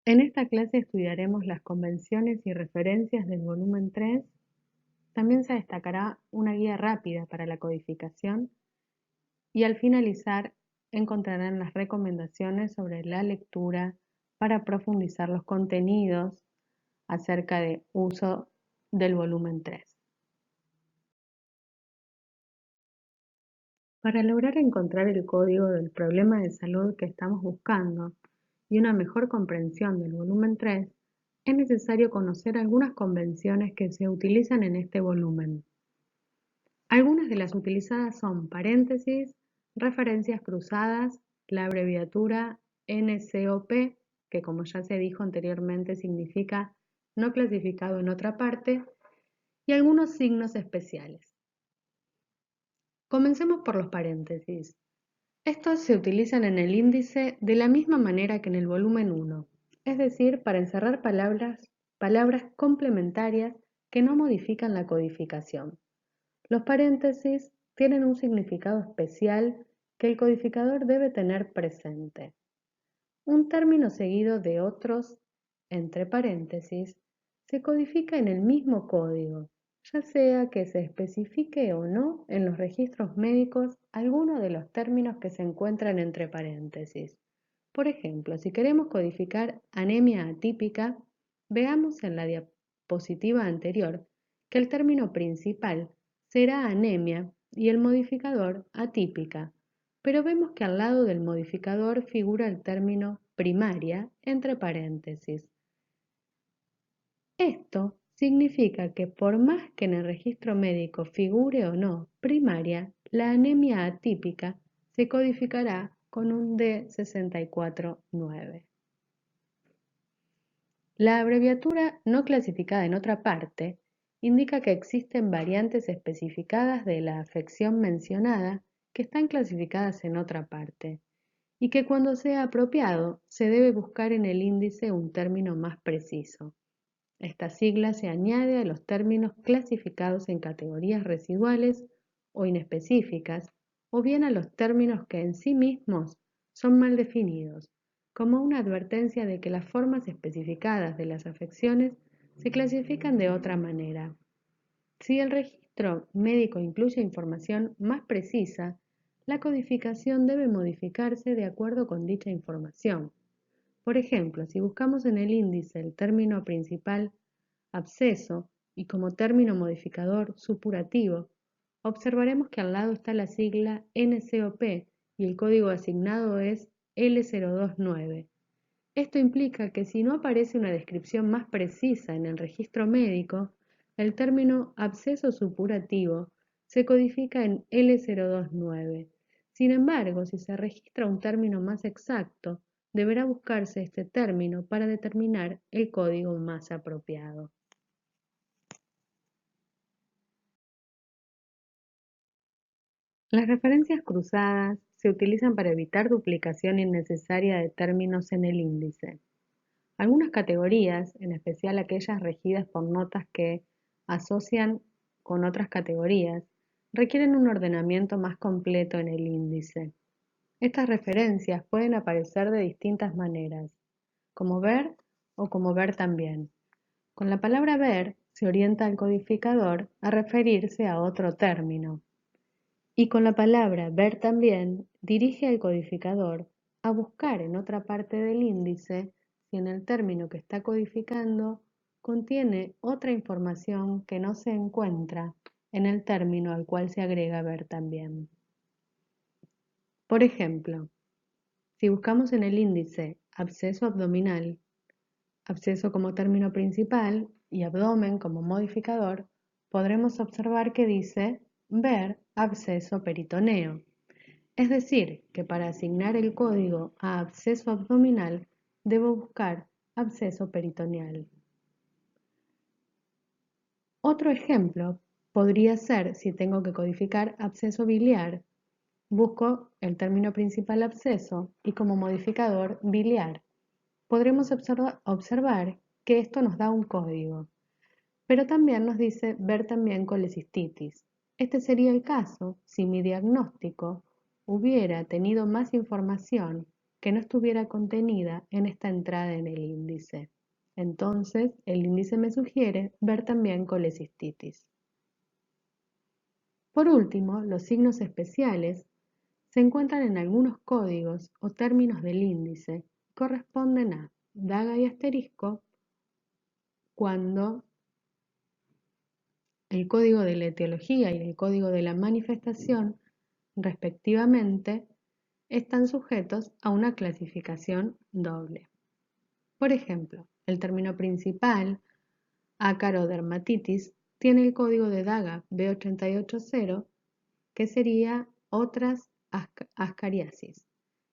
En esta clase estudiaremos las convenciones y referencias del volumen 3. También se destacará una guía rápida para la codificación y al finalizar encontrarán las recomendaciones sobre la lectura para profundizar los contenidos acerca de uso del volumen 3. Para lograr encontrar el código del problema de salud que estamos buscando y una mejor comprensión del volumen 3, es necesario conocer algunas convenciones que se utilizan en este volumen. Algunas de las utilizadas son paréntesis, referencias cruzadas, la abreviatura NCOP, que como ya se dijo anteriormente significa no clasificado en otra parte, y algunos signos especiales. Comencemos por los paréntesis. Estos se utilizan en el índice de la misma manera que en el volumen 1, es decir, para encerrar palabras complementarias que no modifican la codificación. Los paréntesis tienen un significado especial que el codificador debe tener presente. Un término seguido de otros entre paréntesis se codifica en el mismo código, ya sea que se especifique o no en los registros médicos alguno de los términos que se encuentran entre paréntesis. Por ejemplo, si queremos codificar anemia atípica, veamos en la diapositiva anterior que el término principal será anemia y el modificador atípica, pero vemos que al lado del modificador figura el término primaria entre paréntesis. Esto significa que por más que en el registro médico figure o no primaria, la anemia atípica se codificará con un D649. La abreviatura no clasificada en otra parte indica que existen variantes especificadas de la afección mencionada que están clasificadas en otra parte y que cuando sea apropiado se debe buscar en el índice un término más preciso. Esta sigla se añade a los términos clasificados en categorías residuales o inespecíficas, o bien a los términos que en sí mismos son mal definidos, como una advertencia de que las formas especificadas de las afecciones se clasifican de otra manera. Si el registro médico incluye información más precisa, la codificación debe modificarse de acuerdo con dicha información. Por ejemplo, si buscamos en el índice el término principal absceso y como término modificador supurativo, observaremos que al lado está la sigla NCOP y el código asignado es L029. Esto implica que si no aparece una descripción más precisa en el registro médico, el término absceso supurativo se codifica en L029. Sin embargo, si se registra un término más exacto, deberá buscarse este término para determinar el código más apropiado. Las referencias cruzadas se utilizan para evitar duplicación innecesaria de términos en el índice. Algunas categorías, en especial aquellas regidas por notas que asocian con otras categorías, requieren un ordenamiento más completo en el índice. Estas referencias pueden aparecer de distintas maneras, como ver o como ver también. Con la palabra ver se orienta al codificador a referirse a otro término. Y con la palabra ver también dirige al codificador a buscar en otra parte del índice si en el término que está codificando contiene otra información que no se encuentra en el término al cual se agrega ver también. Por ejemplo, si buscamos en el índice absceso abdominal, absceso como término principal y abdomen como modificador, podremos observar que dice ver absceso peritoneo. Es decir, que para asignar el código a absceso abdominal, debo buscar absceso peritoneal. Otro ejemplo podría ser si tengo que codificar absceso biliar. Busco el término principal absceso y como modificador biliar. Podremos observar que esto nos da un código, pero también nos dice ver también colecistitis. Este sería el caso si mi diagnóstico hubiera tenido más información que no estuviera contenida en esta entrada en el índice. Entonces, el índice me sugiere ver también colecistitis. Por último, los signos especiales se encuentran en algunos códigos o términos del índice y corresponden a daga y asterisco cuando el código de la etiología y el código de la manifestación, respectivamente, están sujetos a una clasificación doble. Por ejemplo, el término principal, ácaro-dermatitis, tiene el código de Daga B880, que sería otras ascariasis,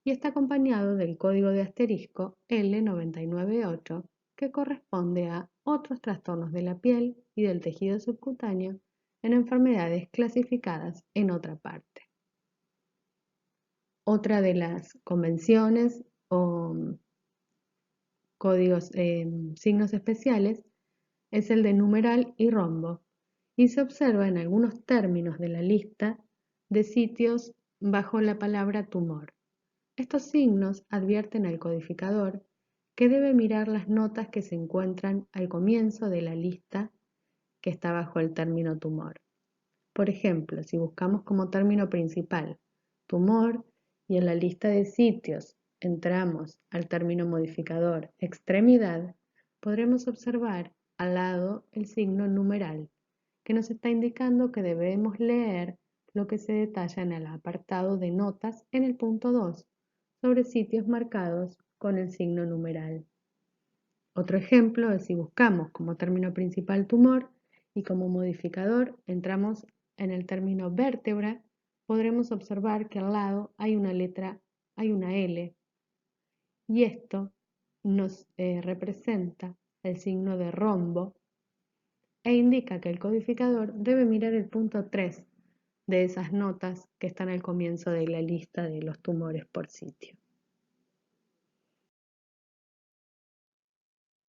y está acompañado del código de asterisco L998, que corresponde a otros trastornos de la piel y del tejido subcutáneo en enfermedades clasificadas en otra parte. Otra de las convenciones o códigos, signos especiales, es el de numeral y rombo, y se observa en algunos términos de la lista de sitios bajo la palabra tumor. Estos signos advierten al codificador que debe mirar las notas que se encuentran al comienzo de la lista que está bajo el término tumor. Por ejemplo, si buscamos como término principal tumor y en la lista de sitios entramos al término modificador extremidad, podremos observar al lado el signo numeral, que nos está indicando que debemos leer lo que se detalla en el apartado de notas en el punto 2 sobre sitios marcados con el signo numeral. Otro ejemplo es si buscamos como término principal tumor y como modificador entramos en el término vértebra, podremos observar que al lado hay una letra, hay una L, y esto nos representa el signo de rombo e indica que el codificador debe mirar el punto 3 de esas notas que están al comienzo de la lista de los tumores por sitio.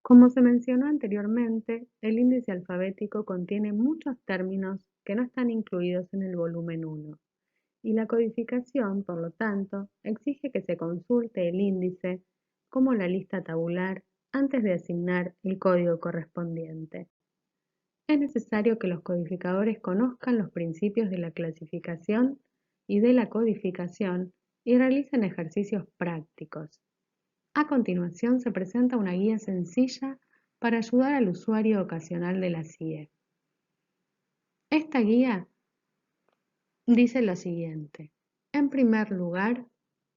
Como se mencionó anteriormente, el índice alfabético contiene muchos términos que no están incluidos en el volumen 1, y la codificación, por lo tanto, exige que se consulte el índice como la lista tabular antes de asignar el código correspondiente. Es necesario que los codificadores conozcan los principios de la clasificación y de la codificación y realicen ejercicios prácticos. A continuación se presenta una guía sencilla para ayudar al usuario ocasional de la CIE. Esta guía dice lo siguiente. En primer lugar,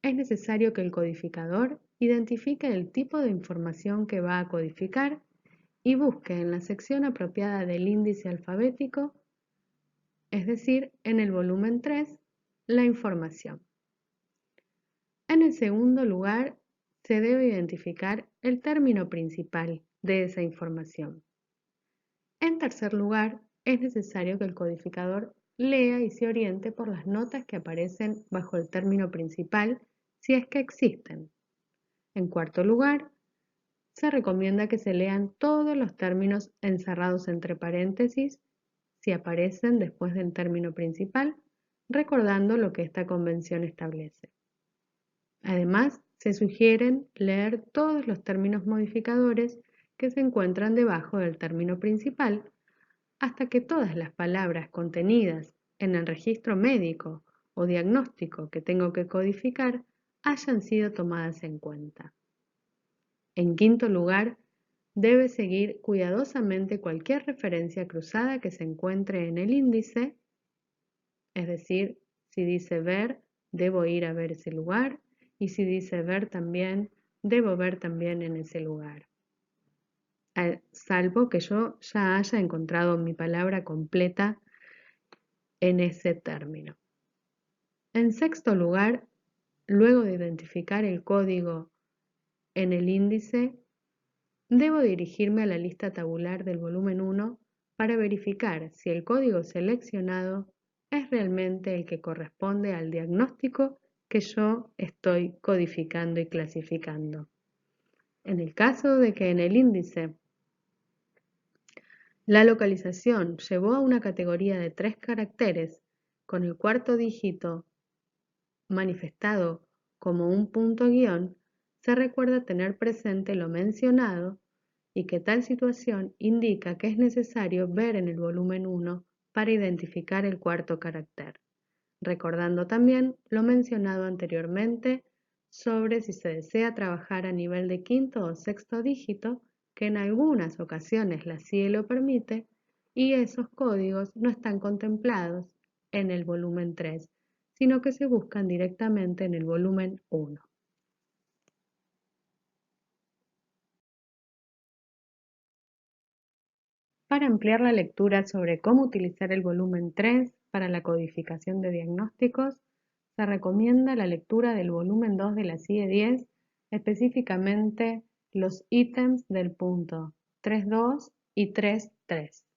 es necesario que el codificador identifique el tipo de información que va a codificar y busque en la sección apropiada del índice alfabético, es decir, en el volumen 3, la información. En el segundo lugar, se debe identificar el término principal de esa información. En tercer lugar, es necesario que el codificador lea y se oriente por las notas que aparecen bajo el término principal, si es que existen. En cuarto lugar, se recomienda que se lean todos los términos encerrados entre paréntesis si aparecen después del término principal, recordando lo que esta convención establece. Además, se sugieren leer todos los términos modificadores que se encuentran debajo del término principal hasta que todas las palabras contenidas en el registro médico o diagnóstico que tengo que codificar hayan sido tomadas en cuenta. En quinto lugar, debe seguir cuidadosamente cualquier referencia cruzada que se encuentre en el índice, es decir, si dice ver, debo ir a ver ese lugar, y si dice ver también, debo ver también en ese lugar. Salvo que yo ya haya encontrado mi palabra completa en ese término. En sexto lugar, luego de identificar el código en el índice, debo dirigirme a la lista tabular del volumen 1 para verificar si el código seleccionado es realmente el que corresponde al diagnóstico que yo estoy codificando y clasificando. En el caso de que en el índice la localización llevó a una categoría de 3 caracteres con el cuarto dígito manifestado como un punto guión, se recuerda tener presente lo mencionado y que tal situación indica que es necesario ver en el volumen 1 para identificar el cuarto carácter, recordando también lo mencionado anteriormente sobre si se desea trabajar a nivel de quinto o sexto dígito, que en algunas ocasiones la CIE lo permite, y esos códigos no están contemplados en el volumen 3, sino que se buscan directamente en el volumen 1. Para ampliar la lectura sobre cómo utilizar el volumen 3 para la codificación de diagnósticos, se recomienda la lectura del volumen 2 de la CIE 10, específicamente los ítems del punto 3.2 y 3.3.